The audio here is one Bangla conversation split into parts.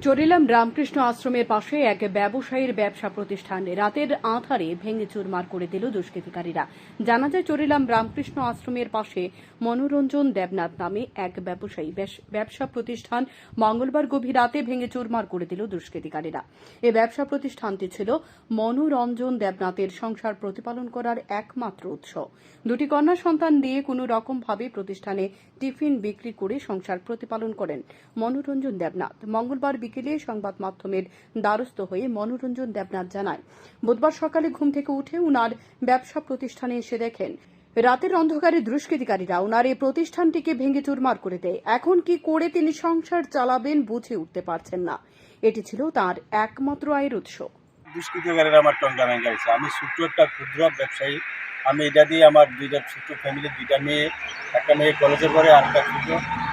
চরিলাম রামকৃষ্ণ আশ্রমের পাশে এক ব্যবসায়ীর ব্যবসা প্রতিষ্ঠান রাতের আঁধারে ভেঙে চুরমার করে দিল দুষ্কৃতিকারীরা। জানা যায়, চরিলাম রামকৃষ্ণ আশ্রমের পাশে মনোরঞ্জন দেবনাথ নামে এক ব্যবসায়ী ব্যবসা প্রতিষ্ঠান মঙ্গলবার গভীর রাতে ভেঙে চুরমার করে দিল দুষ্কৃতিকারীরা। এই ব্যবসা প্রতিষ্ঠানটি ছিল মনোরঞ্জন দেবনাথের সংসার প্রতিপালন করার একমাত্র উৎস। দুটি কন্যা সন্তান দিয়ে কোনো রকমভাবে প্রতিষ্ঠানে টিফিন বিক্রি করে সংসার প্রতিপালন করেন মনোরঞ্জন দেবনাথ। মঙ্গলবার বিকেলে সংবাদ মাধ্যমের দ্বারস্থ হয়ে মনোরঞ্জন দেবনাথ জানায়, বুধবার সকালে ঘুম থেকে উঠে উনার ব্যবসা প্রতিষ্ঠানে এসে দেখেন রাতের অন্ধকারে দুষ্কৃতিকারীরা উনার এই প্রতিষ্ঠানটিকে ভেঙে চুরমার করে দেয়। এখন কি করে তিনি সংসার চালাবেন বুঝে উঠতে পারছেন না। এটি ছিল তার একমাত্র আয়ের উৎস। দুষ্কৃতিকারীরা আমার টঙ্কা ভেঙে গেছে। আমি ছোট্ট একটা ক্ষুদ্র ব্যবসায়ী। আমি এটা দিয়ে আমার দুইটা ছোট্ট ফ্যামিলি, দুইটা মেয়ে, একটা মেয়ে কলেজে পড়ে, আর একটা ক্ষুদ্র,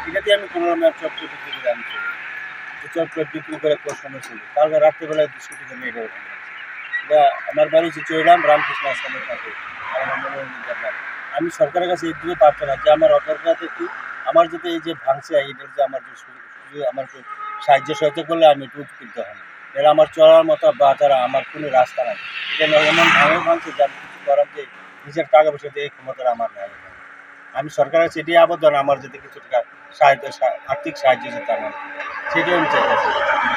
এটা দিয়ে আমি কোনো রকমের চটপট বিক্রি করে আমি চলি। চটপট বিক্রি করে সময় ছিল। তারপর রাত্রেবেলায় দুষ্কৃতিকারী এটা ভেঙে গেছে। এটা আমার বাড়ি হচ্ছে চরিলাম রামকৃষ্ণ আশ্রমের কাছে। আমি সরকারের কাছে এই দিকে পারতো না যে আমার অপরাধে কি, আমার যাতে এই যে ভাঙছে এটার যে আমার যে আমাকে সাহায্য সহায়তা করলে আমি একটু উপকৃত হন। এরা আমার চলার মতো বা তারা আমার কোনো রাস্তা নাই। এটা এমন ভাঙছে যে আমি কিছু করার যে নিজের টাকা পয়সা দিয়ে এই ক্ষমতা আমার নেই। আমি সরকারের কাছে এটাই আবেদন, আমার যদি কিছু টাকা আর্থিক সাহায্য যেতে আমার, সেটাই আমি চাইতেছি।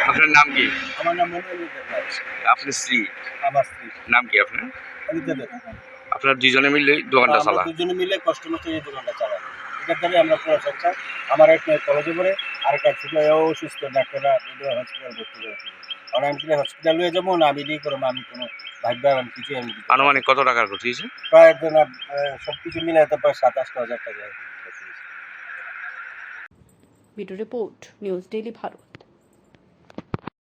আপনার নাম কি? আমার নাম মনোরঞ্জন দেবনাথ। আপনার স্ত্রী? আমার স্ত্রী নাম কি আপনার? অনিতা দেব। আপনারা দুজনে মিলে দোকানটা আমরা চালান? দুজনে মিলে কষ্ট মতো এই দোকানটা চালাই। এটার দ্বারা আমরা পুরো সংসার। আমার এক মেয়ে কলেজে পড়ে, আর একটা ছোট অসুস্থ, ডাক্তাররা হসপিটাল ভর্তি করেছে। আর আমি হসপিটাল নিয়ে যাবো না, আমি দিয়ে করবো, আমি কোনো ভাগ্য আমি কিছু আমি আনুমানিক কত টাকার ক্ষতি হয়েছে? প্রায় সব কিছু মিলে প্রায় 27,000 টাকা। Bureau report, news daily Bharat.